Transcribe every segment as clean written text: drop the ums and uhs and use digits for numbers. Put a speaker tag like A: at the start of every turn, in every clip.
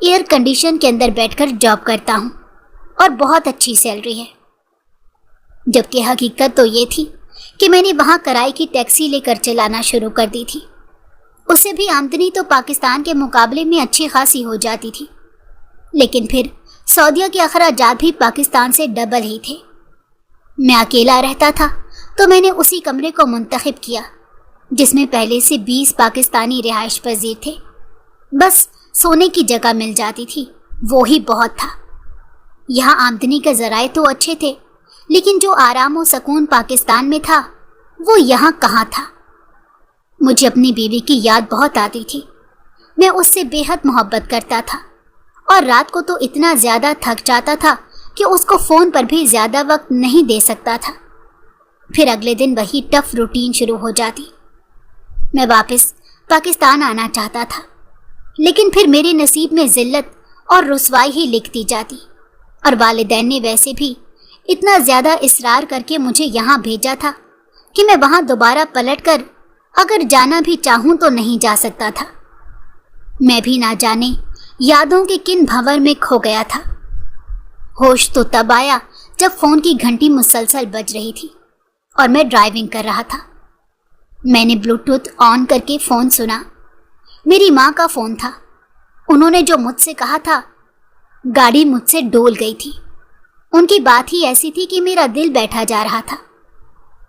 A: Air condition کے اندر بیٹھ کر جاب کرتا ہوں اور بہت اچھی سیلری ہے، جبکہ حقیقت تو یہ تھی کہ میں نے وہاں کرائے کی ٹیکسی لے کر چلانا شروع کر دی تھی۔ اس سے بھی آمدنی تو پاکستان کے مقابلے میں اچھی خاصی ہو جاتی تھی، لیکن پھر سعودیہ کے اخراجات بھی پاکستان سے ڈبل ہی تھے۔ میں اکیلا رہتا تھا تو میں نے اسی کمرے کو منتخب کیا جس میں پہلے سے 20 پاکستانی رہائش پذیر تھے۔ بس سونے کی جگہ مل جاتی تھی، وہی بہت تھا۔ یہاں آمدنی کے ذرائع تو اچھے تھے، لیکن جو آرام و سکون پاکستان میں تھا وہ یہاں کہاں تھا۔ مجھے اپنی بیوی کی یاد بہت آتی تھی، میں اس سے بے حد محبت کرتا تھا اور رات کو تو اتنا زیادہ تھک جاتا تھا کہ اس کو فون پر بھی زیادہ وقت نہیں دے سکتا تھا۔ پھر اگلے دن وہی ٹف روٹین شروع ہو جاتی۔ میں واپس پاکستان آنا چاہتا تھا، لیکن پھر میرے نصیب میں ذلت اور رسوائی ہی لکھتی جاتی، اور والدین نے ویسے بھی اتنا زیادہ اصرار کر کے مجھے یہاں بھیجا تھا کہ میں وہاں دوبارہ پلٹ کر اگر جانا بھی چاہوں تو نہیں جا سکتا تھا۔ میں بھی نہ جانے یادوں کے کن بھنور میں کھو گیا تھا۔ ہوش تو تب آیا جب فون کی گھنٹی مسلسل بج رہی تھی اور میں ڈرائیونگ کر رہا تھا۔ میں نے بلوٹوتھ آن کر کے فون سنا۔ میری ماں کا فون تھا۔ انہوں نے جو مجھ سے کہا تھا، گاڑی مجھ سے ڈول گئی تھی۔ ان کی بات ہی ایسی تھی کہ میرا دل بیٹھا جا رہا تھا۔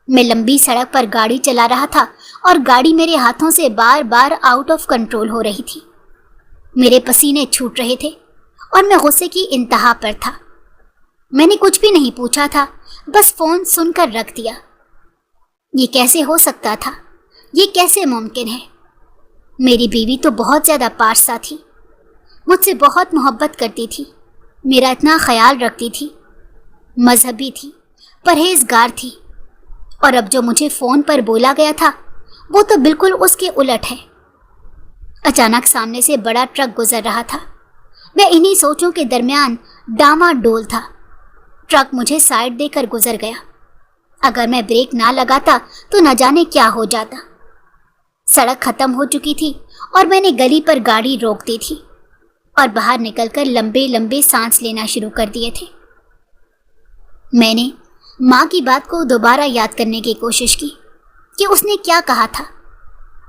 A: میں لمبی سڑک پر گاڑی چلا رہا تھا اور گاڑی میرے ہاتھوں سے بار بار آؤٹ آف کنٹرول ہو رہی تھی۔ میرے پسینے چھوٹ رہے تھے اور میں غصے کی انتہا پر تھا۔ میں نے کچھ بھی نہیں پوچھا تھا، بس فون سن کر رکھ دیا۔ یہ کیسے ہو سکتا تھا؟ یہ کیسے ممکن ہے؟ میری بیوی تو بہت زیادہ پارسا تھی، مجھ سے بہت محبت کرتی تھی، میرا اتنا خیال رکھتی تھی، مذہبی تھی، پرہیزگار تھی، اور اب جو مجھے فون پر بولا گیا تھا وہ تو بالکل اس کے الٹ ہے۔ اچانک سامنے سے بڑا ٹرک گزر رہا تھا۔ میں انہی سوچوں کے درمیان ڈاما ڈول تھا۔ ٹرک مجھے سائڈ دے کر گزر گیا۔ اگر میں بریک نہ لگاتا تو نہ جانے کیا ہو جاتا۔ سڑک ختم ہو چکی تھی اور میں نے گلی پر گاڑی روک دی تھی اور باہر نکل کر لمبے لمبے سانس لینا شروع کر دیے تھے۔ میں نے ماں کی بات کو دوبارہ یاد کرنے کی کوشش کی کہ اس نے کیا کہا تھا۔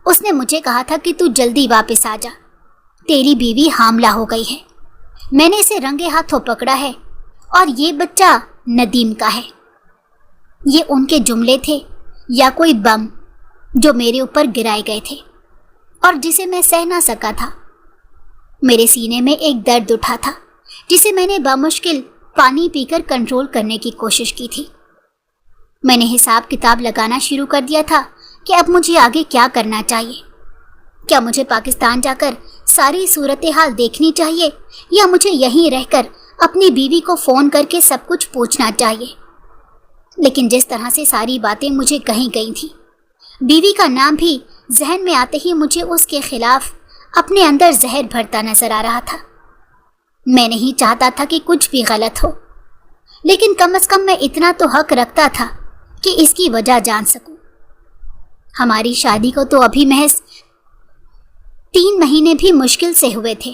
A: اس نے مجھے کہا تھا کہ تو جلدی واپس آ جا، تیری بیوی حاملہ ہو گئی ہے۔ میں نے اسے رنگے ہاتھوں پکڑا ہے اور یہ بچہ ندیم کا ہے۔ یہ ان کے جملے تھے یا کوئی بم جو میرے اوپر گرائے گئے تھے اور جسے میں سہ نہ سکا تھا۔ میرے سینے میں ایک درد اٹھا تھا جسے میں نے بامشکل پانی پی کر کنٹرول کرنے کی کوشش کی تھی۔ میں نے حساب کتاب لگانا شروع کر دیا تھا کہ اب مجھے آگے کیا کرنا چاہیے۔ کیا مجھے پاکستان جا کر ساری صورتحال دیکھنی چاہیے یا مجھے یہیں رہ کر اپنی بیوی کو فون کر کے سب کچھ پوچھنا چاہیے؟ لیکن جس طرح سے ساری باتیں مجھے کہی گئی تھیں، بیوی کا نام بھی ذہن میں آتے ہی مجھے اس کے خلاف اپنے اندر زہر بھرتا نظر آ رہا تھا۔ میں نہیں چاہتا تھا کہ کچھ بھی غلط ہو، لیکن کم از کم میں اتنا تو حق رکھتا تھا کہ اس کی وجہ جان سکوں۔ ہماری شادی کو تو ابھی محض 3 مہینے بھی مشکل سے ہوئے تھے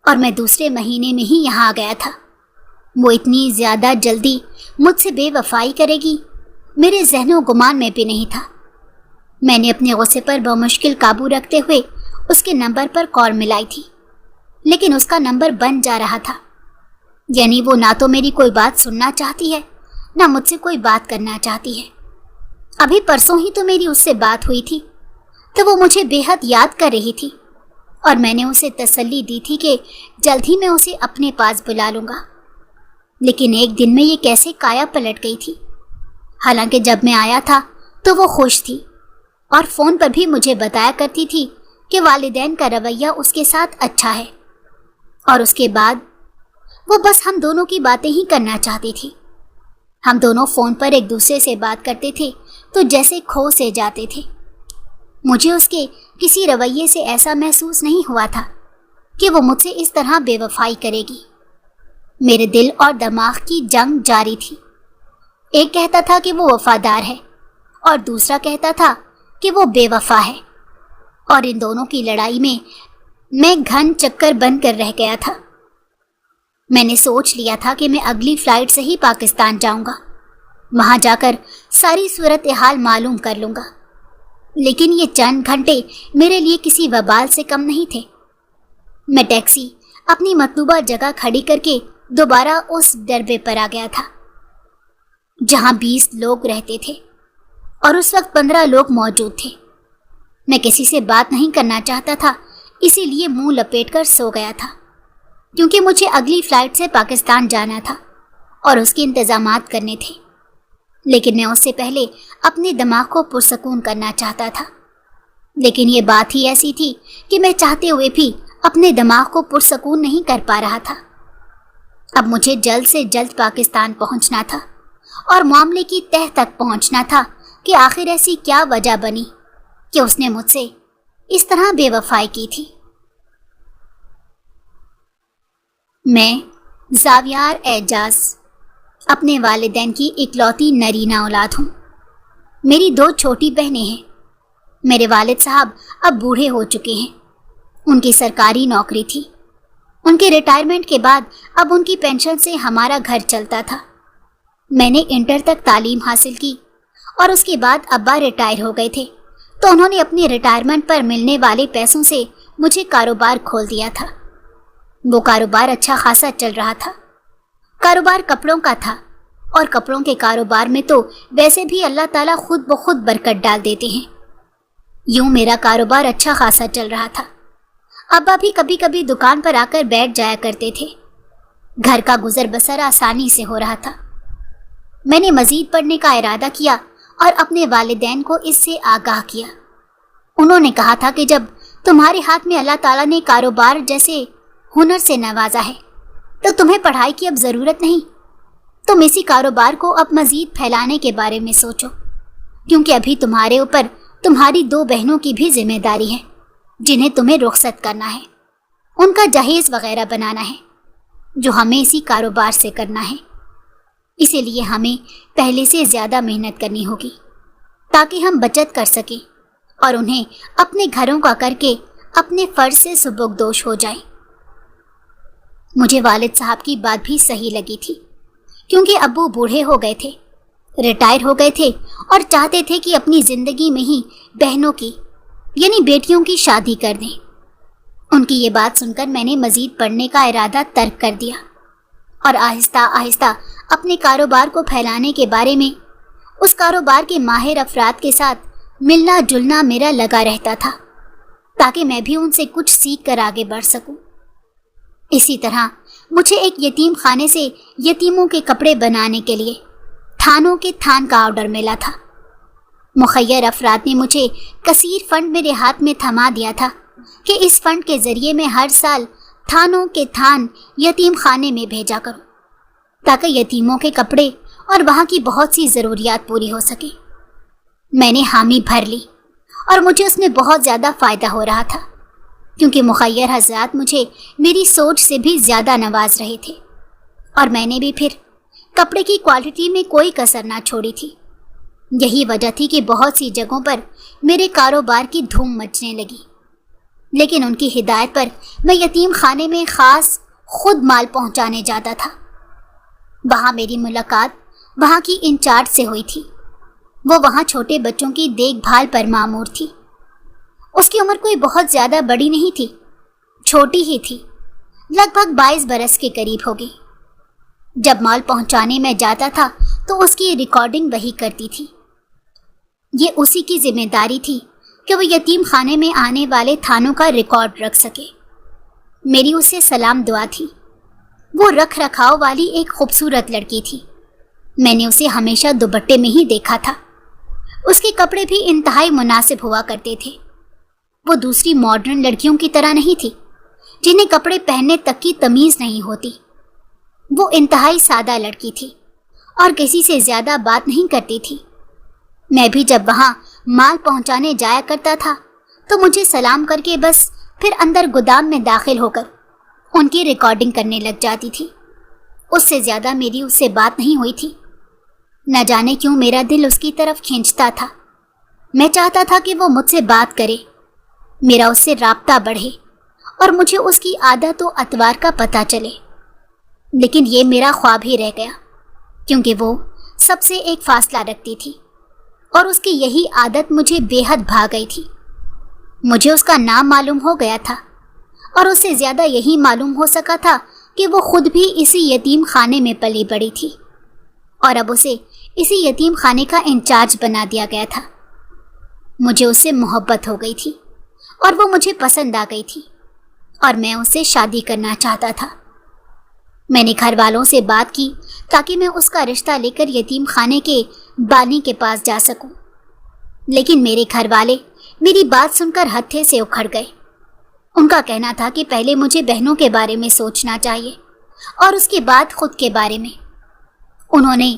A: اور میں دوسرے مہینے میں ہی یہاں آ گیا تھا۔ وہ اتنی زیادہ جلدی مجھ سے بے وفائی کرے گی میرے ذہن و گمان میں بھی نہیں تھا۔ میں نے اپنے غصے پر بمشکل قابو رکھتے ہوئے اس کے نمبر پر کال ملائی تھی، لیکن اس کا نمبر بند جا رہا تھا۔ یعنی وہ نہ تو میری کوئی بات سننا چاہتی ہے، نہ مجھ سے کوئی بات کرنا چاہتی ہے۔ ابھی پرسوں ہی تو میری اس سے بات ہوئی تھی، تو وہ مجھے بے حد یاد کر رہی تھی اور میں نے اسے تسلی دی تھی کہ جلد ہی میں اسے اپنے پاس بلا لوں گا۔ لیکن ایک دن میں یہ کیسے کایا پلٹ گئی تھی؟ حالانکہ جب میں آیا تھا تو وہ خوش تھی اور فون پر بھی مجھے بتایا کرتی تھی کہ والدین کا رویہ اس کے ساتھ اچھا ہے، اور اس کے بعد وہ بس ہم دونوں کی باتیں ہی کرنا چاہتی تھی۔ ہم دونوں فون پر ایک دوسرے سے بات کرتے تھے تو جیسے کھو سے جاتے تھے۔ مجھے اس کے کسی رویے سے ایسا محسوس نہیں ہوا تھا کہ وہ مجھ سے اس طرح بے وفائی کرے گی۔ میرے دل اور دماغ کی جنگ جاری تھی۔ ایک کہتا تھا کہ وہ وفادار ہے اور دوسرا کہتا تھا کہ وہ بے وفا ہے، اور ان دونوں کی لڑائی میں میں گھن چکر بن کر رہ گیا تھا۔ میں نے سوچ لیا تھا کہ میں اگلی فلائٹ سے ہی پاکستان جاؤں گا، وہاں جا کر ساری صورتحال معلوم کر لوں گا، لیکن یہ چند گھنٹے میرے لیے کسی وبال سے کم نہیں تھے۔ میں ٹیکسی اپنی مطلوبہ جگہ کھڑی کر کے دوبارہ اس ڈربے پر آ گیا تھا جہاں 20 لوگ رہتے تھے اور اس وقت 15 لوگ موجود تھے۔ میں کسی سے بات نہیں کرنا چاہتا تھا، اسی لیے منہ لپیٹ کر سو گیا تھا، کیونکہ مجھے اگلی فلائٹ سے پاکستان جانا تھا اور اس کے انتظامات کرنے تھے، لیکن میں اس سے پہلے اپنے دماغ کو پرسکون کرنا چاہتا تھا۔ لیکن یہ بات ہی ایسی تھی کہ میں چاہتے ہوئے بھی اپنے دماغ کو پرسکون نہیں کر پا رہا تھا۔ اب مجھے جلد سے جلد پاکستان پہنچنا تھا اور معاملے کی تہ تک پہنچنا تھا کہ آخر ایسی کیا وجہ بنی کہ اس نے مجھ سے اس طرح بے وفائی کی تھی۔ میں زاویار اعجاز اپنے والدین کی اکلوتی نرینہ اولاد ہوں۔ میری 2 چھوٹی بہنیں ہیں۔ میرے والد صاحب اب بوڑھے ہو چکے ہیں۔ ان کی سرکاری نوکری تھی۔ ان کے ریٹائرمنٹ کے بعد اب ان کی پینشن سے ہمارا گھر چلتا تھا۔ میں نے انٹر تک تعلیم حاصل کی اور اس کے بعد ابا ریٹائر ہو گئے تھے، تو انہوں نے اپنی ریٹائرمنٹ پر ملنے والے پیسوں سے مجھے کاروبار کھول دیا تھا۔ وہ کاروبار اچھا خاصا چل رہا تھا۔ کاروبار کپڑوں کا تھا، اور کپڑوں کے کاروبار میں تو ویسے بھی اللہ تعالیٰ خود بخود برکت ڈال دیتے ہیں۔ یوں میرا کاروبار اچھا خاصا چل رہا تھا۔ ابا بھی کبھی کبھی دکان پر آ کر بیٹھ جایا کرتے تھے۔ گھر کا گزر بسر آسانی سے ہو رہا تھا۔ میں نے مزید پڑھنے کا ارادہ کیا اور اپنے والدین کو اس سے آگاہ کیا۔ انہوں نے کہا تھا کہ جب تمہارے ہاتھ میں اللہ تعالیٰ نے کاروبار جیسے ہنر سے نوازا ہے تو تمہیں پڑھائی کی اب ضرورت نہیں۔ تم اسی کاروبار کو اب مزید پھیلانے کے بارے میں سوچو، کیونکہ ابھی تمہارے اوپر تمہاری 2 بہنوں کی بھی ذمہ داری ہے جنہیں تمہیں رخصت کرنا ہے، ان کا جہیز وغیرہ بنانا ہے، جو ہمیں اسی کاروبار سے کرنا ہے۔ اسی لیے ہمیں پہلے سے زیادہ محنت کرنی ہوگی تاکہ ہم بچت کر سکیں اور انہیں اپنے گھروں کا کر کے اپنے فرض سے سبکدوش ہو جائیں۔ مجھے والد صاحب کی بات بھی صحیح لگی تھی، کیونکہ ابو بوڑھے ہو گئے تھے، ریٹائر ہو گئے تھے اور چاہتے تھے کہ اپنی زندگی میں ہی بہنوں کی یعنی بیٹیوں کی شادی کر دیں۔ ان کی یہ بات سن کر میں نے مزید پڑھنے کا ارادہ ترک کر دیا اور آہستہ آہستہ اپنے کاروبار کو پھیلانے کے بارے میں اس کاروبار کے ماہر افراد کے ساتھ ملنا جلنا میرا لگا رہتا تھا، تاکہ میں بھی ان سے کچھ سیکھ کر آگے بڑھ سکوں۔ اسی طرح مجھے ایک یتیم خانے سے یتیموں کے کپڑے بنانے کے لیے تھانوں کے تھان کا آرڈر ملا تھا۔ مخیر افراد نے مجھے کثیر فنڈ میرے ہاتھ میں تھما دیا تھا کہ اس فنڈ کے ذریعے میں ہر سال تھانوں کے تھان یتیم خانے میں بھیجا کروں، تاکہ یتیموں کے کپڑے اور وہاں کی بہت سی ضروریات پوری ہو سکیں۔ میں نے حامی بھر لی اور مجھے اس میں بہت زیادہ فائدہ ہو رہا تھا، کیونکہ مخیر حضرات مجھے میری سوچ سے بھی زیادہ نواز رہے تھے، اور میں نے بھی پھر کپڑے کی کوالٹی میں کوئی کسر نہ چھوڑی تھی۔ یہی وجہ تھی کہ بہت سی جگہوں پر میرے کاروبار کی دھوم مچنے لگی، لیکن ان کی ہدایت پر میں یتیم خانے میں خاص خود مال پہنچانے جاتا تھا۔ وہاں میری ملاقات وہاں کی انچارج سے ہوئی تھی۔ وہ وہاں چھوٹے بچوں کی دیکھ بھال پر مامور تھی۔ اس کی عمر کوئی بہت زیادہ بڑی نہیں تھی، چھوٹی ہی تھی، لگ بھگ 22 برس کے قریب ہوگی۔ جب مال پہنچانے میں جاتا تھا تو اس کی ریکارڈنگ وہی کرتی تھی۔ یہ اسی کی ذمہ داری تھی کہ وہ یتیم خانے میں آنے والے تھانوں کا ریکارڈ رکھ سکے۔ میری اس سے سلام دعا تھی۔ وہ رکھ رکھاؤ والی ایک خوبصورت لڑکی تھی۔ میں نے اسے ہمیشہ دوپٹے میں ہی دیکھا تھا۔ اس کے کپڑے بھی انتہائی مناسب ہوا کرتے تھے۔ وہ دوسری ماڈرن لڑکیوں کی طرح نہیں تھی جنہیں کپڑے پہننے تک کی تمیز نہیں ہوتی۔ وہ انتہائی سادہ لڑکی تھی اور کسی سے زیادہ بات نہیں کرتی تھی۔ میں بھی جب وہاں مال پہنچانے جایا کرتا تھا تو مجھے سلام کر کے بس پھر اندر گودام میں داخل ہو کر ان کی ریکارڈنگ کرنے لگ جاتی تھی۔ اس سے زیادہ میری اس سے بات نہیں ہوئی تھی۔ نہ جانے کیوں میرا دل اس کی طرف کھینچتا تھا۔ میں چاہتا تھا کہ وہ مجھ سے بات کرے، میرا اس سے رابطہ بڑھے اور مجھے اس کی عادت و اتوار کا پتہ چلے، لیکن یہ میرا خواب ہی رہ گیا، کیونکہ وہ سب سے ایک فاصلہ رکھتی تھی اور اس کی یہی عادت مجھے بے حد بھا گئی تھی۔ مجھے اس کا نام معلوم ہو گیا تھا، اور اس سے زیادہ یہی معلوم ہو سکا تھا کہ وہ خود بھی اسی یتیم خانے میں پلی بڑی تھی، اور اب اسے اسی یتیم خانے کا انچارج بنا دیا گیا تھا۔ مجھے اس سے محبت ہو گئی تھی اور وہ مجھے پسند آ گئی تھی، اور میں اس سے شادی کرنا چاہتا تھا۔ میں نے گھر والوں سے بات کی تاکہ میں اس کا رشتہ لے کر یتیم خانے کے بانی کے پاس جا سکوں، لیکن میرے گھر والے میری بات سن کر ہتھے سے اکھڑ گئے۔ ان کا کہنا تھا کہ پہلے مجھے بہنوں کے بارے میں سوچنا چاہیے اور اس کے بعد خود کے بارے میں۔ انہوں نے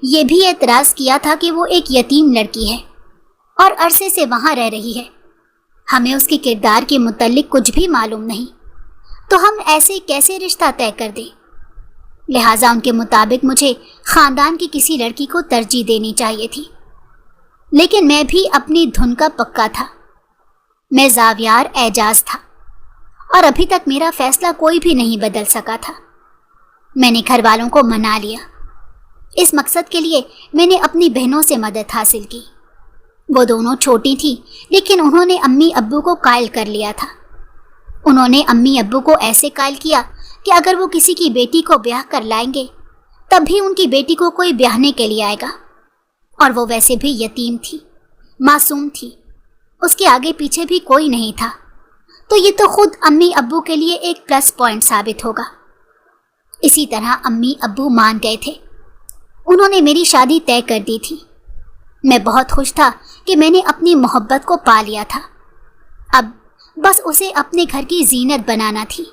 A: یہ بھی اعتراض کیا تھا کہ وہ ایک یتیم لڑکی ہے اور عرصے سے وہاں رہ رہی ہے، ہمیں اس کے کردار کے متعلق کچھ بھی معلوم نہیں، تو ہم ایسے کیسے رشتہ طے کر دیں؟ لہٰذا ان کے مطابق مجھے خاندان کی کسی لڑکی کو ترجیح دینی چاہیے تھی، لیکن میں بھی اپنی دھن کا پکا تھا۔ میں زاویار اعجاز تھا اور ابھی تک میرا فیصلہ کوئی بھی نہیں بدل سکا تھا۔ میں نے گھر والوں کو منا لیا۔ اس مقصد کے لیے میں نے اپنی بہنوں سے مدد حاصل کی۔ وہ دونوں چھوٹی تھیں، لیکن انہوں نے امی ابو کو قائل کر لیا تھا۔ انہوں نے امی ابو کو ایسے قائل کیا کہ اگر وہ کسی کی بیٹی کو بیاہ کر لائیں گے تب بھی ان کی بیٹی کو کوئی بیاہنے کے لیے آئے گا، اور وہ ویسے بھی یتیم تھی، معصوم تھی، اس کے آگے پیچھے بھی کوئی نہیں تھا، تو یہ تو خود امی ابو کے لیے ایک پلس پوائنٹ ثابت ہوگا۔ اسی طرح امی ابو مان گئے تھے۔ انہوں نے میری شادی طے کر دی تھی۔ میں بہت خوش تھا کہ میں نے اپنی محبت کو پا لیا تھا، اب بس اسے اپنے گھر کی زینت بنانا تھی۔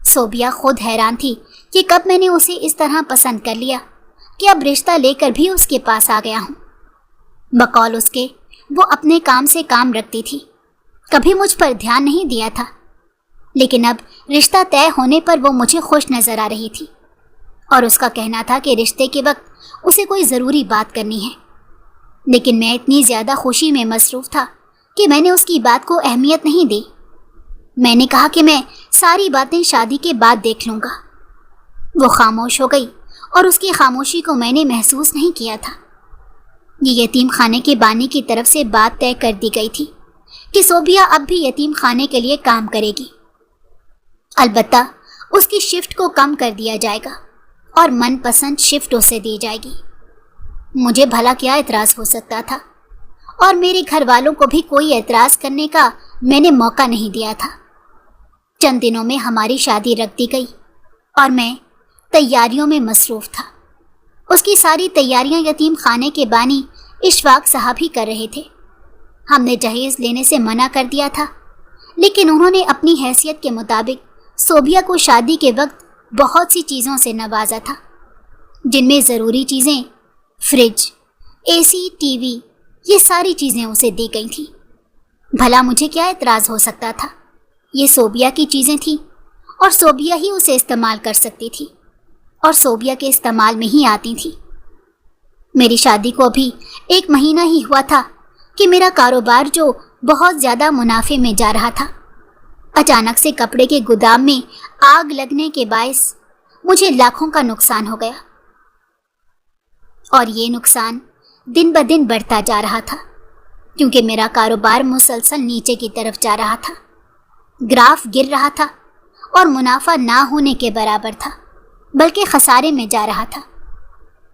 A: صوبیہ خود حیران تھی کہ کب میں نے اسے اس طرح پسند کر لیا کہ اب رشتہ لے کر بھی اس کے پاس آ گیا ہوں۔ بقول اس کے وہ اپنے کام سے کام رکھتی تھی، کبھی مجھ پر دھیان نہیں دیا تھا، لیکن اب رشتہ طے ہونے پر وہ مجھے خوش نظر آ رہی تھی، اور اس کا کہنا تھا کہ رشتے کے وقت اسے کوئی ضروری بات کرنی ہے، لیکن میں اتنی زیادہ خوشی میں مصروف تھا کہ میں نے اس کی بات کو اہمیت نہیں دی۔ میں نے کہا کہ میں ساری باتیں شادی کے بعد دیکھ لوں گا۔ وہ خاموش ہو گئی اور اس کی خاموشی کو میں نے محسوس نہیں کیا تھا۔ یہ یتیم خانے کے بانی کی طرف سے بات طے کر دی گئی تھی کہ صوبیہ اب بھی یتیم خانے کے لیے کام کرے گی، البتہ اس کی شفٹ کو کم کر دیا جائے گا اور من پسند شفٹ اسے دی جائے گی۔ مجھے بھلا کیا اعتراض ہو سکتا تھا، اور میرے گھر والوں کو بھی کوئی اعتراض کرنے کا میں نے موقع نہیں دیا تھا۔ چند دنوں میں ہماری شادی رکھ دی گئی اور میں تیاریوں میں مصروف تھا۔ اس کی ساری تیاریاں یتیم خانے کے بانی اشفاق صاحب ہی کر رہے تھے۔ ہم نے جہیز لینے سے منع کر دیا تھا، لیکن انہوں نے اپنی حیثیت کے مطابق صوبیہ کو شادی کے وقت بہت سی چیزوں سے نوازا تھا، جن میں ضروری چیزیں فریج، اے سی، ٹی وی، یہ ساری چیزیں اسے دی گئی تھیں۔ بھلا مجھے کیا اعتراض ہو سکتا تھا؟ یہ صوبیہ کی چیزیں تھیں اور صوبیہ ہی اسے استعمال کر سکتی تھی، اور صوبیہ کے استعمال میں ہی آتی تھی۔ میری شادی کو ابھی 1 مہینہ ہی ہوا تھا کہ میرا کاروبار جو بہت زیادہ منافع میں جا رہا تھا، اچانک سے کپڑے کے گودام میں آگ لگنے کے باعث مجھے لاکھوں کا نقصان ہو گیا، اور یہ نقصان دن بدن بڑھتا جا رہا تھا، کیونکہ میرا کاروبار مسلسل نیچے کی طرف جا رہا تھا۔ گراف گر رہا تھا اور منافع نہ ہونے کے برابر تھا، بلکہ خسارے میں جا رہا تھا۔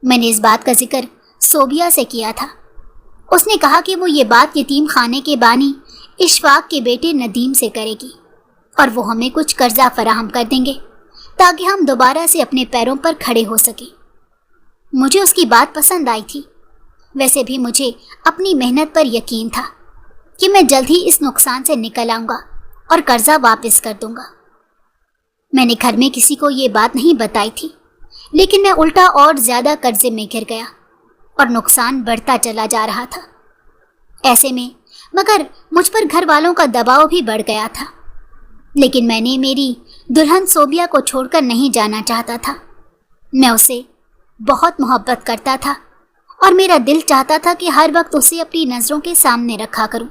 A: میں نے اس بات کا ذکر صوبیہ سے کیا تھا۔ اس نے کہا کہ وہ یہ بات یتیم خانے کے بانی اشفاق کے بیٹے ندیم سے کرے گی، اور وہ ہمیں کچھ قرضہ فراہم کر دیں گے تاکہ ہم دوبارہ سے اپنے پیروں پر کھڑے ہو سکیں۔ مجھے اس کی بات پسند آئی تھی۔ ویسے بھی مجھے اپنی محنت پر یقین تھا کہ میں جلد ہی اس نقصان سے نکل آؤں گا اور قرضہ واپس کر دوں گا۔ میں نے گھر میں کسی کو یہ بات نہیں بتائی تھی، لیکن میں الٹا اور زیادہ قرضے میں گر گیا اور نقصان بڑھتا چلا جا رہا تھا۔ ایسے میں مگر مجھ پر گھر والوں کا دباؤ بھی بڑھ گیا تھا، لیکن میں نے میری دلہن صوبیہ کو چھوڑ کر نہیں جانا چاہتا تھا۔ میں اسے بہت محبت کرتا تھا اور میرا دل چاہتا تھا کہ ہر وقت اسے اپنی نظروں کے سامنے رکھا کروں۔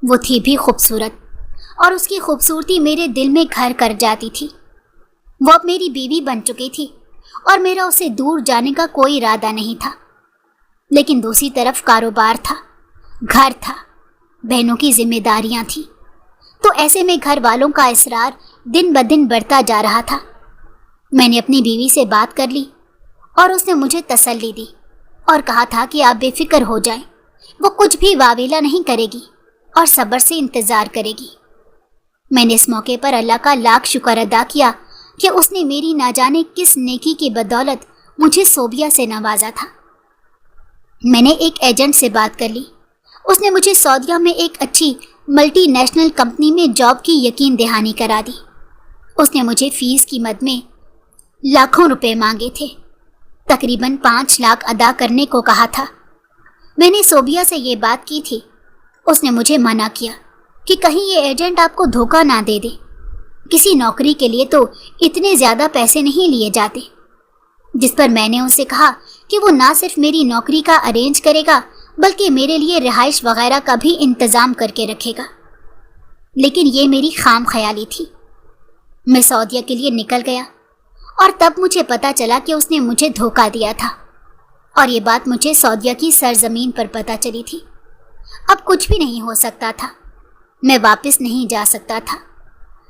A: وہ تھی بھی خوبصورت اور اس کی خوبصورتی میرے دل میں گھر کر جاتی تھی۔ وہ اب میری بیوی بن چکی تھی اور میرا اسے دور جانے کا کوئی ارادہ نہیں تھا، لیکن دوسری طرف کاروبار تھا، گھر تھا، بہنوں کی ذمہ داریاں تھیں، تو ایسے میں گھر والوں کا اصرار دن بدن بڑھتا جا رہا تھا۔ میں نے اپنی بیوی سے بات کر لی اور اس نے مجھے تسلی دی اور کہا تھا کہ آپ بے فکر ہو جائیں، وہ کچھ بھی واویلا نہیں کرے گی اور صبر سے انتظار کرے گی۔ میں نے اس موقع پر اللہ کا لاکھ شکر ادا کیا کہ اس نے میری نہ جانے کس نیکی کی بدولت مجھے صوبیہ سے نوازا تھا۔ میں نے ایک ایجنٹ سے بات کر لی، اس نے مجھے سعودیہ میں ایک اچھی ملٹی نیشنل کمپنی میں جاب کی یقین دہانی کرا دی۔ اس نے مجھے فیس کی مد میں لاکھوں روپے مانگے تھے، تقریباً 5 لاکھ ادا کرنے کو کہا تھا۔ میں نے صوبیہ سے یہ بات کی تھی، اس نے مجھے منع کیا کہ کہیں یہ ایجنٹ آپ کو دھوکہ نہ دے دے، کسی نوکری کے لیے تو اتنے زیادہ پیسے نہیں لیے جاتے، جس پر میں نے اسے کہا کہ وہ نہ صرف میری نوکری کا ارینج کرے گا بلکہ میرے لیے رہائش وغیرہ کا بھی انتظام کر کے رکھے گا۔ لیکن یہ میری خام خیالی تھی۔ میں سعودیہ کے لیے نکل گیا اور تب مجھے پتا چلا کہ اس نے مجھے دھوکہ دیا تھا، اور یہ بات مجھے سعودیہ کی سرزمین پر پتا چلی تھی۔ اب کچھ بھی نہیں ہو سکتا تھا، میں واپس نہیں جا سکتا تھا،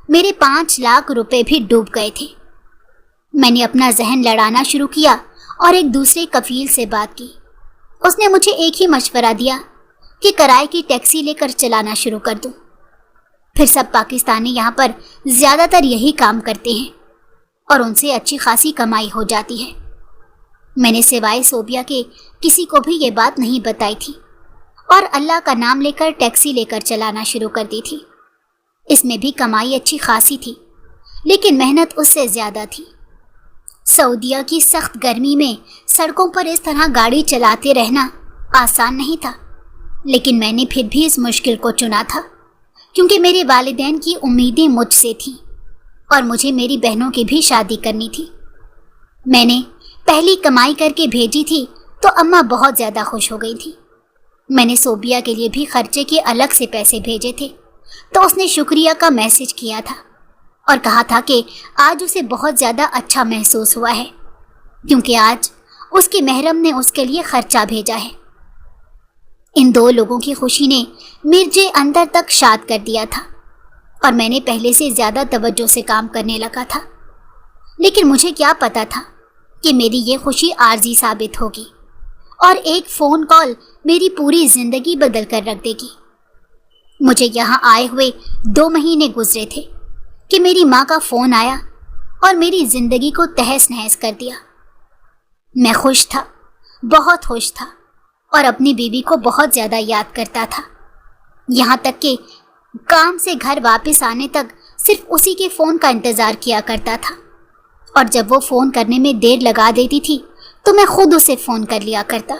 A: میرے 5 لاکھ روپے بھی ڈوب گئے تھے۔ میں نے اپنا ذہن لڑانا شروع کیا اور ایک دوسرے کفیل سے بات کی۔ اس نے مجھے ایک ہی مشورہ دیا کہ کرائے کی ٹیکسی لے کر چلانا شروع کر دوں، پھر سب پاکستانی یہاں پر زیادہ تر یہی کام کرتے ہیں اور ان سے اچھی خاصی کمائی ہو جاتی ہے۔ میں نے سوائے صوبیہ کے کسی کو بھی یہ بات نہیں بتائی تھی اور اللہ کا نام لے کر ٹیکسی لے کر چلانا شروع کر دی تھی۔ اس میں بھی کمائی اچھی خاصی تھی، لیکن محنت اس سے زیادہ تھی۔ سعودیہ کی سخت گرمی میں سڑکوں پر اس طرح گاڑی چلاتے رہنا آسان نہیں تھا، لیکن میں نے پھر بھی اس مشکل کو چنا تھا، کیونکہ میرے والدین کی امیدیں مجھ سے تھیں اور مجھے میری بہنوں کی بھی شادی کرنی تھی۔ میں نے پہلی کمائی کر کے بھیجی تھی تو اماں بہت زیادہ خوش ہو گئی تھی۔ میں نے صوبیہ کے لیے بھی خرچے کے الگ سے پیسے بھیجے تھے، تو اس نے شکریہ کا میسج کیا تھا اور کہا تھا کہ آج اسے بہت زیادہ اچھا محسوس ہوا ہے، کیونکہ آج اس کے محرم نے اس کے لیے خرچہ بھیجا ہے۔ ان 2 لوگوں کی خوشی نے مجھے اندر تک شاد کر دیا تھا اور میں نے پہلے سے زیادہ توجہ سے کام کرنے لگا تھا، لیکن مجھے کیا پتا تھا کہ میری یہ خوشی عارضی ثابت ہوگی اور ایک فون کال میری پوری زندگی بدل کر رکھ دے گی۔ مجھے یہاں آئے ہوئے 2 مہینے گزرے تھے کہ میری ماں کا فون آیا اور میری زندگی کو تہس نہس کر دیا۔ میں خوش تھا، بہت خوش تھا، اور اپنی بیوی کو بہت زیادہ یاد کرتا تھا، یہاں تک کہ کام سے گھر واپس آنے تک صرف اسی کے فون کا انتظار کیا کرتا تھا، اور جب وہ فون کرنے میں دیر لگا دیتی تھی تو میں خود اسے فون کر لیا کرتا۔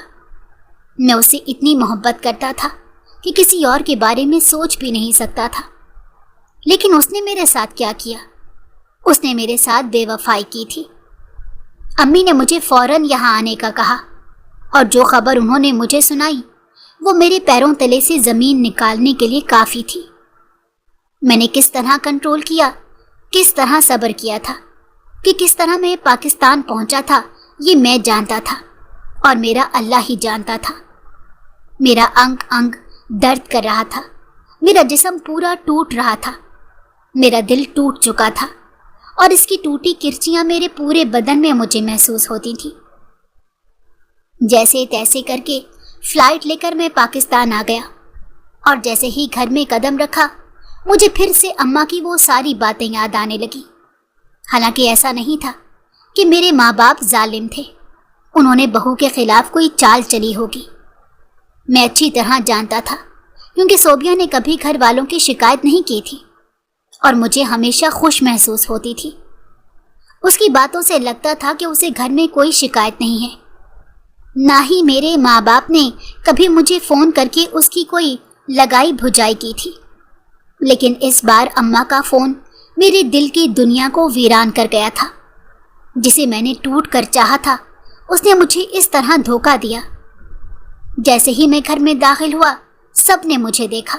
A: میں اسے اتنی محبت کرتا تھا کہ کسی اور کے بارے میں سوچ بھی نہیں سکتا تھا، لیکن اس نے میرے ساتھ کیا کیا؟ اس نے میرے ساتھ بے وفائی کی تھی۔ امی نے مجھے فوراً یہاں آنے کا کہا، اور جو خبر انہوں نے مجھے سنائی وہ میرے پیروں تلے سے زمین نکالنے کے لیے کافی تھی۔ میں نے کس طرح کنٹرول کیا، کس طرح صبر کیا تھا، کہ کس طرح میں پاکستان پہنچا تھا، یہ میں جانتا تھا اور میرا اللہ ہی جانتا تھا۔ میرا انگ انگ درد کر رہا تھا، میرا جسم پورا ٹوٹ رہا تھا، میرا دل ٹوٹ چکا تھا اور اس کی ٹوٹی کرچیاں میرے پورے بدن میں مجھے محسوس ہوتی تھیں۔ جیسے تیسے کر کے فلائٹ لے کر میں پاکستان آ گیا، اور جیسے ہی گھر میں قدم رکھا مجھے پھر سے اماں کی وہ ساری باتیں یاد آنے لگیں۔ حالانکہ ایسا نہیں تھا کہ میرے ماں باپ ظالم تھے، انہوں نے بہو کے خلاف کوئی چال چلی ہوگی۔ میں اچھی طرح جانتا تھا، کیونکہ صوبیہ نے کبھی گھر والوں کی شکایت نہیں کی تھی اور مجھے ہمیشہ خوش محسوس ہوتی تھی۔ اس کی باتوں سے لگتا تھا کہ اسے گھر میں کوئی شکایت نہیں ہے، نہ ہی میرے ماں باپ نے کبھی مجھے فون کر کے اس کی کوئی لگائی بھجائی کی تھی۔ لیکن اس بار اماں کا فون میرے دل کی دنیا کو ویران کر گیا تھا۔ جسے میں نے ٹوٹ کر چاہا تھا اس نے مجھے اس طرح دھوکہ دیا۔ جیسے ہی میں گھر میں داخل ہوا سب نے مجھے دیکھا،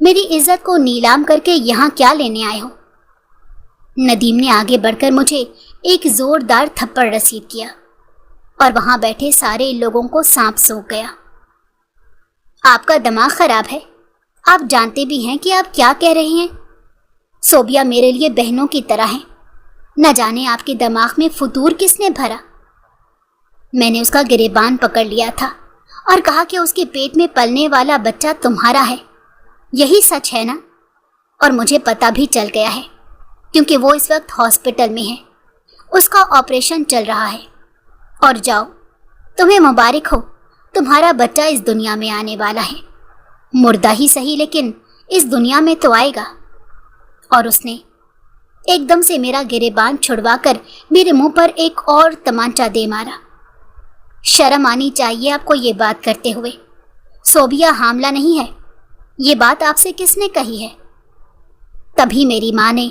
A: میری عزت کو نیلام کر کے یہاں کیا لینے آئے ہو؟ ندیم نے آگے بڑھ کر مجھے ایک زوردار تھپڑ رسید کیا اور وہاں بیٹھے سارے لوگوں کو سانپ سونک گیا۔ آپ کا دماغ خراب ہے، آپ جانتے بھی ہیں کہ آپ کیا کہہ رہے ہیں؟ صوبیہ میرے لیے بہنوں کی طرح ہیں، نہ جانے آپ کے دماغ میں فطور کس نے بھرا۔ میں نے اس کا گریبان پکڑ لیا تھا اور کہا کہ اس کے پیٹ میں پلنے والا بچہ تمہارا ہے، یہی سچ ہے نا؟ اور مجھے پتہ بھی چل گیا ہے کیونکہ وہ اس وقت ہاسپٹل میں ہے، اس کا آپریشن چل رہا ہے۔ اور جاؤ، تمہیں مبارک ہو، تمہارا بچہ اس دنیا میں آنے والا ہے، مردہ ہی صحیح لیکن اس دنیا میں تو آئے گا۔ اور اس نے ایک دم سے میرا گریبان چھڑوا کر میرے منہ پر ایک اور تمانچہ دے مارا۔ شرم آنی چاہیے آپ کو یہ بات کرتے ہوئے، صوبیہ حاملہ نہیں ہے، یہ بات آپ سے کس نے کہی ہے؟ تبھی میری ماں نے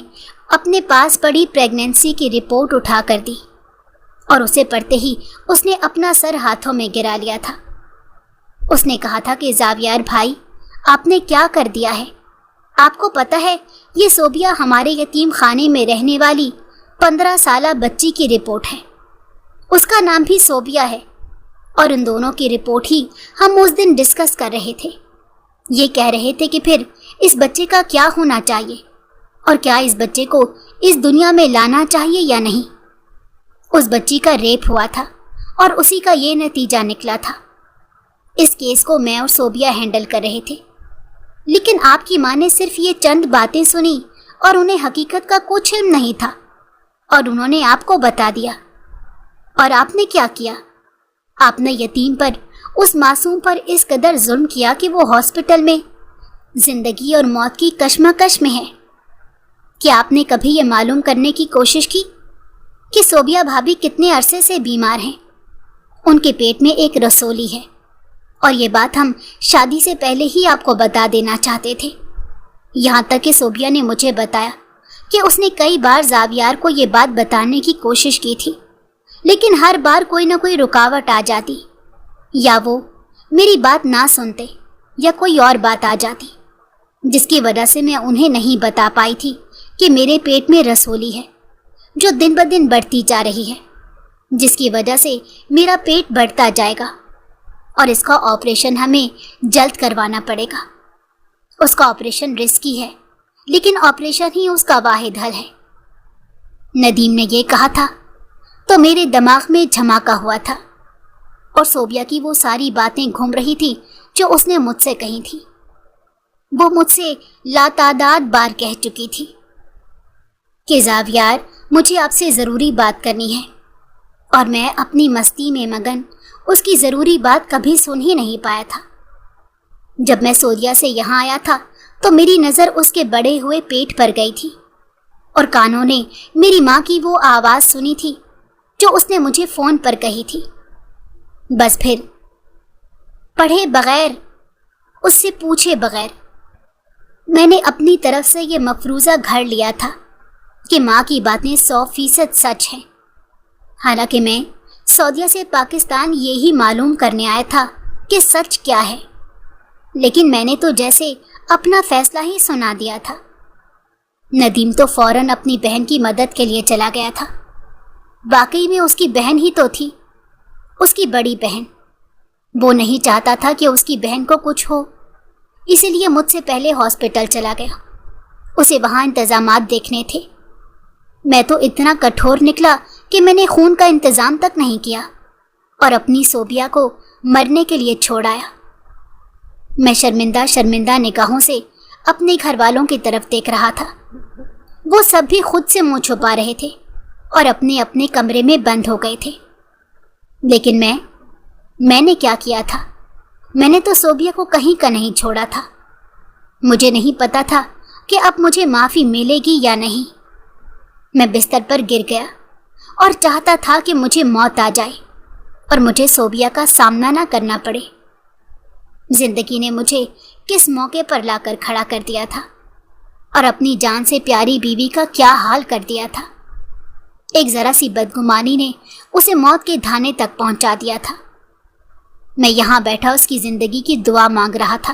A: اپنے پاس پڑی پریگننسی کی رپورٹ اٹھا کر دی اور اسے پڑھتے ہی اس نے اپنا سر ہاتھوں میں گرا لیا تھا۔ اس نے کہا تھا کہ زاویار بھائی، آپ نے کیا کر دیا ہے؟ آپ کو پتہ ہے یہ صوبیہ ہمارے یتیم خانے میں رہنے والی 15 سالہ بچی کی رپورٹ ہے، اس کا نام بھی صوبیہ ہے، اور ان دونوں کی رپورٹ ہی ہم اس دن ڈسکس کر رہے تھے۔ یہ کہہ رہے تھے کہ پھر اس بچے کا کیا ہونا چاہیے اور کیا اس بچے کو اس دنیا میں لانا چاہیے یا نہیں۔ اس بچی کا ریپ ہوا تھا اور اسی کا یہ نتیجہ نکلا تھا۔ اس کیس کو میں اور صوبیہ ہینڈل کر رہے تھے، لیکن آپ کی ماں نے صرف یہ چند باتیں سنی اور انہیں حقیقت کا کچھ علم نہیں تھا، اور انہوں نے آپ کو بتا دیا۔ اور آپ نے کیا کیا؟ آپ نے یتیم پر، اس معصوم پر اس قدر ظلم کیا کہ وہ ہاسپٹل میں زندگی اور موت کی کشمکش میں ہے۔ کیا آپ نے کبھی یہ معلوم کرنے کی کوشش کی کہ صوبیہ بھابھی کتنے عرصے سے بیمار ہیں؟ ان کے پیٹ میں ایک رسولی ہے، اور یہ بات ہم شادی سے پہلے ہی آپ کو بتا دینا چاہتے تھے۔ یہاں تک کہ صوبیہ نے مجھے بتایا کہ اس نے کئی بار زاویار کو یہ بات بتانے کی کوشش کی تھی، لیکن ہر بار کوئی نہ کوئی رکاوٹ آ جاتی، یا وہ میری بات نہ سنتے یا کوئی اور بات آ جاتی، جس کی وجہ سے میں انہیں نہیں بتا پائی تھی کہ میرے پیٹ میں رسولی ہے جو دن بدن بڑھتی جا رہی ہے، جس کی وجہ سے میرا پیٹ بڑھتا جائے گا اور اس کا آپریشن ہمیں جلد کروانا پڑے گا۔ اس کا آپریشن رسکی ہے، لیکن آپریشن ہی اس کا واحد حل ہے۔ ندیم نے یہ کہا تھا تو میرے دماغ میں جھماکا ہوا تھا، اور صوبیہ کی وہ ساری باتیں گھوم رہی تھی جو اس نے مجھ سے کہی تھی۔ وہ مجھ سے لاتعداد بار کہہ چکی تھی کہ زاویار، مجھے آپ سے ضروری بات کرنی ہے، اور میں اپنی مستی میں مگن اس کی ضروری بات کبھی سن ہی نہیں پایا تھا۔ جب میں سوریا سے یہاں آیا تھا تو میری نظر اس کے بڑے ہوئے پیٹ پر گئی تھی، اور کانوں نے میری ماں کی وہ آواز سنی تھی جو اس نے مجھے فون پر کہی تھی۔ بس پھر پڑھے بغیر، اس سے پوچھے بغیر، میں نے اپنی طرف سے یہ مفروضہ گھڑ لیا تھا کہ ماں کی باتیں 100% سچ ہیں۔ حالانکہ میں سعودیہ سے پاکستان یہی معلوم کرنے آیا تھا کہ سچ کیا ہے، لیکن میں نے تو جیسے اپنا فیصلہ ہی سنا دیا تھا۔ ندیم تو فوراً اپنی بہن کی مدد کے لیے چلا گیا تھا۔ واقعی میں اس کی بہن ہی تو تھی، اس کی بڑی بہن۔ وہ نہیں چاہتا تھا کہ اس کی بہن کو کچھ ہو، اسی لیے مجھ سے پہلے ہاسپٹل چلا گیا۔ اسے وہاں انتظامات دیکھنے تھے۔ میں تو اتنا کٹھور نکلا کہ میں نے خون کا انتظام تک نہیں کیا اور اپنی صوبیہ کو مرنے کے لیے چھوڑ آیا۔ میں شرمندہ نگاہوں سے اپنے گھر والوں کی طرف دیکھ رہا تھا۔ وہ سب بھی خود سے منہ چھپا رہے تھے اور اپنے اپنے کمرے میں بند ہو گئے تھے، لیکن میں نے کیا کیا تھا؟ میں نے تو صوبیہ کو کہیں کا نہیں چھوڑا تھا۔ مجھے نہیں پتا تھا کہ اب مجھے معافی ملے گی یا نہیں۔ میں بستر پر گر گیا اور چاہتا تھا کہ مجھے موت آ جائے اور مجھے صوبیہ کا سامنا نہ کرنا پڑے۔ زندگی نے مجھے کس موقع پر لا کر کھڑا کر دیا تھا، اور اپنی جان سے پیاری بیوی کا کیا حال کر دیا تھا۔ ایک ذرا سی بدگمانی نے اسے موت کے دھانے تک پہنچا دیا تھا۔ میں یہاں بیٹھا اس کی زندگی کی دعا مانگ رہا تھا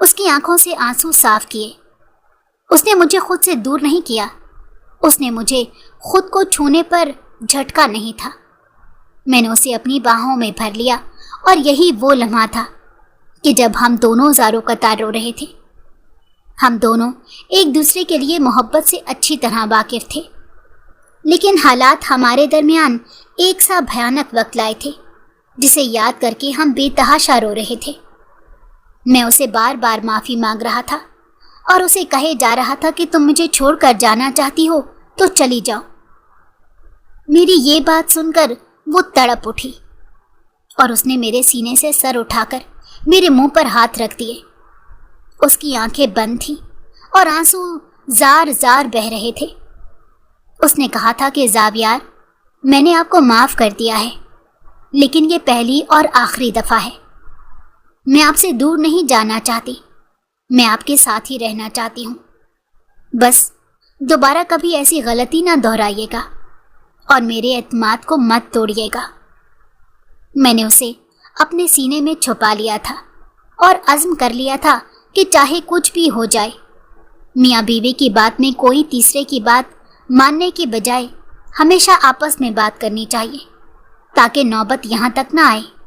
A: اس کی آنکھوں سے آنسو صاف کیے۔ اس نے مجھے خود سے دور نہیں کیا، اس نے مجھے خود کو چھونے پر جھٹکا نہیں تھا۔ میں نے اسے اپنی باہوں میں بھر لیا، اور یہی وہ لمحہ تھا کہ جب ہم دونوں زاروں قطار رو رہے تھے۔ ہم دونوں ایک دوسرے کے لیے محبت سے اچھی طرح واقف تھے، لیکن حالات ہمارے درمیان ایک سا بھیانک وقت لائے تھے جسے یاد کر کے ہم بے تحاشا رو رہے تھے۔ میں اسے بار بار معافی مانگ رہا تھا اور اسے کہے جا رہا تھا کہ تم مجھے چھوڑ کر جانا چاہتی ہو تو چلی جاؤ۔ میری یہ بات سن کر وہ تڑپ اٹھی اور اس نے میرے سینے سے سر اٹھا کر میرے منہ پر ہاتھ رکھ دیے۔ اس کی آنکھیں بند تھیں اور آنسو زار زار بہہ رہے تھے۔ اس نے کہا تھا کہ زاویار، میں نے آپ کو معاف کر دیا ہے، لیکن یہ پہلی اور آخری دفعہ ہے۔ میں آپ سے دور نہیں جانا چاہتی، میں آپ کے ساتھ ہی رہنا چاہتی ہوں۔ بس دوبارہ کبھی ایسی غلطی نہ دہرائیے گا اور میرے اعتماد کو مت توڑیے گا۔ میں نے اسے اپنے سینے میں چھپا لیا تھا اور عزم کر لیا تھا کہ چاہے کچھ بھی ہو جائے، میاں بیوی کی بات میں کوئی تیسرے کی بات ماننے کی بجائے ہمیشہ آپس میں بات کرنی چاہیے تاکہ نوبت یہاں تک نہ آئے